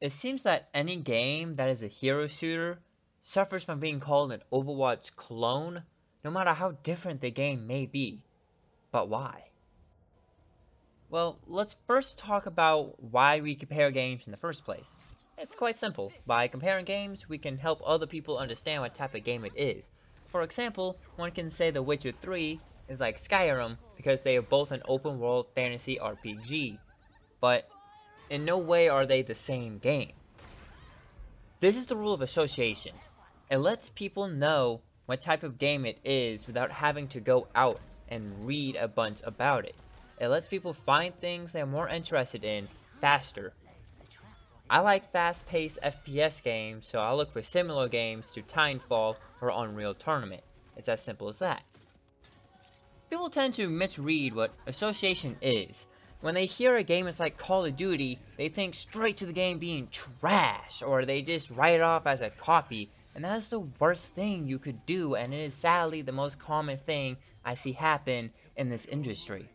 It seems that any game that is a hero shooter suffers from being called an Overwatch clone, no matter how different the game may be. But why? Well, let's first talk about why we compare games in the first place. It's quite simple. By comparing games, we can help other people understand what type of game it is. For example, one can say The Witcher 3 is like Skyrim because they are both an open world fantasy RPG, but in no way are they the same game. This is the rule of association. It lets people know what type of game it is without having to go out and read a bunch about it. It lets people find things they are more interested in faster. I like fast-paced FPS games, so I'll look for similar games to Titanfall or Unreal Tournament. It's as simple as that. People tend to misread what association is. When they hear a game is like Call of Duty, they think straight to the game being trash, or they just write it off as a copy, and that is the worst thing you could do, and it is sadly the most common thing I see happen in this industry.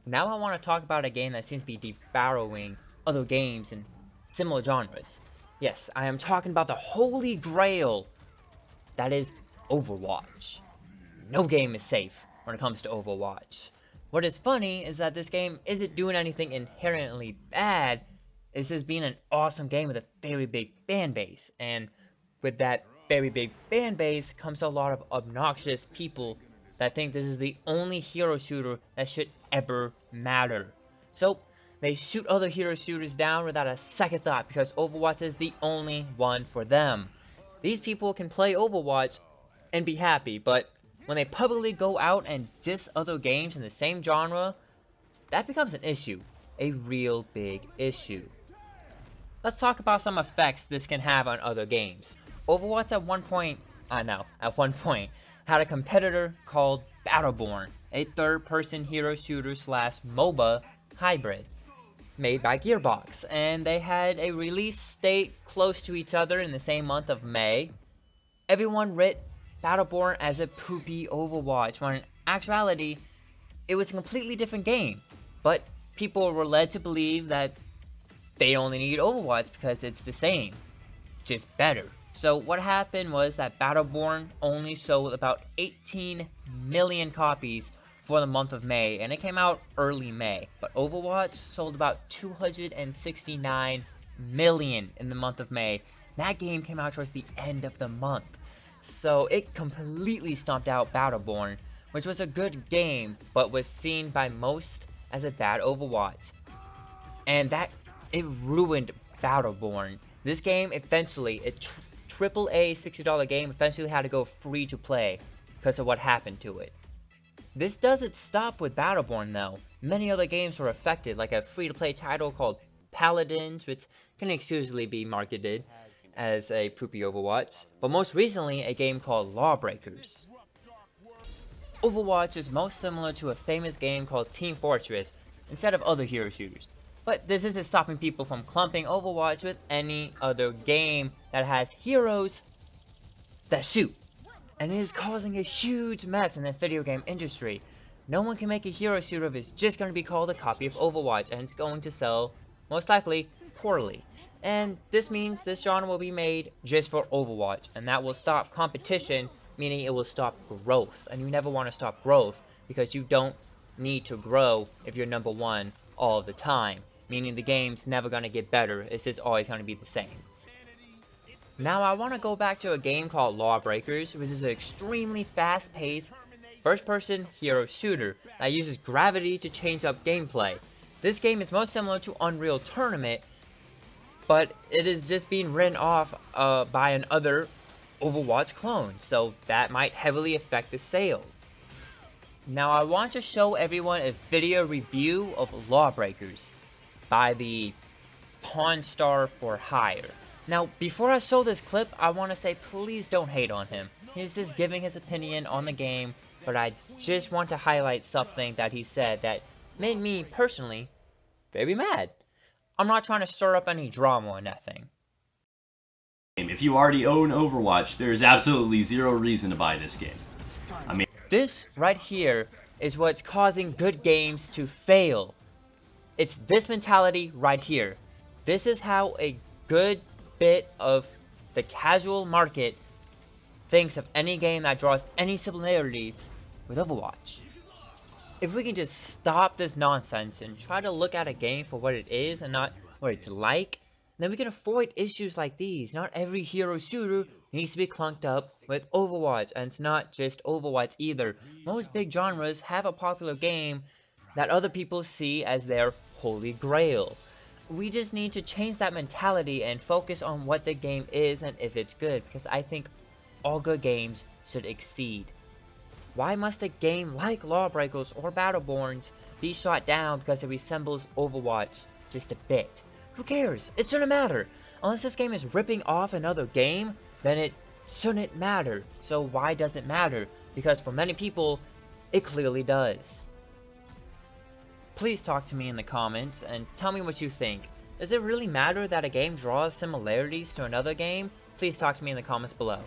Now I want to talk about a game that seems to be devouring other games in similar genres. Yes, I am talking about the holy grail, that is Overwatch. No game is safe when it comes to Overwatch. What is funny is that this game isn't doing anything inherently bad. It's just being an awesome game with a very big fan base. And with that very big fan base comes a lot of obnoxious people that think this is the only hero shooter that should ever matter. So they shoot other hero shooters down without a second thought because Overwatch is the only one for them. These people can play Overwatch and be happy, but when they publicly go out and diss other games in the same genre, that becomes an issue. A real big issue. Let's talk about some effects this can have on other games. Overwatch at one point, had a competitor called Battleborn, a third-person hero shooter / MOBA hybrid, made by Gearbox, and they had a release date close to each other in the same month of May. Everyone writ Battleborn as a poopy Overwatch, when in actuality, it was a completely different game. But people were led to believe that they only need Overwatch because it's the same, just better. So what happened was that Battleborn only sold about 18 million copies for the month of May, and it came out early May. But Overwatch sold about 269 million in the month of May. That game came out towards the end of the month. So it completely stomped out Battleborn, which was a good game, but was seen by most as a bad Overwatch. And it ruined Battleborn. This game eventually, a AAA $60 game, eventually had to go free to play because of what happened to it. This doesn't stop with Battleborn though. Many other games were affected, like a free-to-play title called Paladins, which can exclusively be marketed as a poopy Overwatch, but most recently a game called Lawbreakers. Overwatch is most similar to a famous game called Team Fortress instead of other hero shooters, but this isn't stopping people from clumping Overwatch with any other game that has heroes that shoot, and it is causing a huge mess in the video game industry. No one can make a hero shooter if it's just going to be called a copy of Overwatch, and it's going to sell, most likely, poorly. And this means this genre will be made just for Overwatch, and that will stop competition, meaning it will stop growth. And you never want to stop growth, because you don't need to grow if you're number one all the time, meaning the game's never going to get better, it's just always going to be the same. Now I want to go back to a game called Lawbreakers, which is an extremely fast-paced, first-person hero shooter that uses gravity to change up gameplay. This game is most similar to Unreal Tournament, but it is just being written off by another Overwatch clone, so that might heavily affect the sales. Now I want to show everyone a video review of Lawbreakers by the Pawn Star for Hire. Now before I show this clip, I want to say please don't hate on him. He's just giving his opinion on the game, but I just want to highlight something that he said that made me personally very mad. I'm not trying to stir up any drama or nothing. If you already own Overwatch, there is absolutely zero reason to buy this game. This right here is what's causing good games to fail. It's this mentality right here. This is how a good bit of the casual market thinks of any game that draws any similarities with Overwatch. If we can just stop this nonsense and try to look at a game for what it is and not what it's like, then we can avoid issues like these. Not every hero shooter needs to be clunked up with Overwatch, and it's not just Overwatch either. Most big genres have a popular game that other people see as their holy grail. We just need to change that mentality and focus on what the game is and if it's good, because I think all good games should exceed. Why must a game like Lawbreakers or Battleborns be shot down because it resembles Overwatch just a bit? Who cares? It shouldn't matter. Unless this game is ripping off another game, then it shouldn't matter. So why does it matter? Because for many people, it clearly does. Please talk to me in the comments and tell me what you think. Does it really matter that a game draws similarities to another game? Please talk to me in the comments below.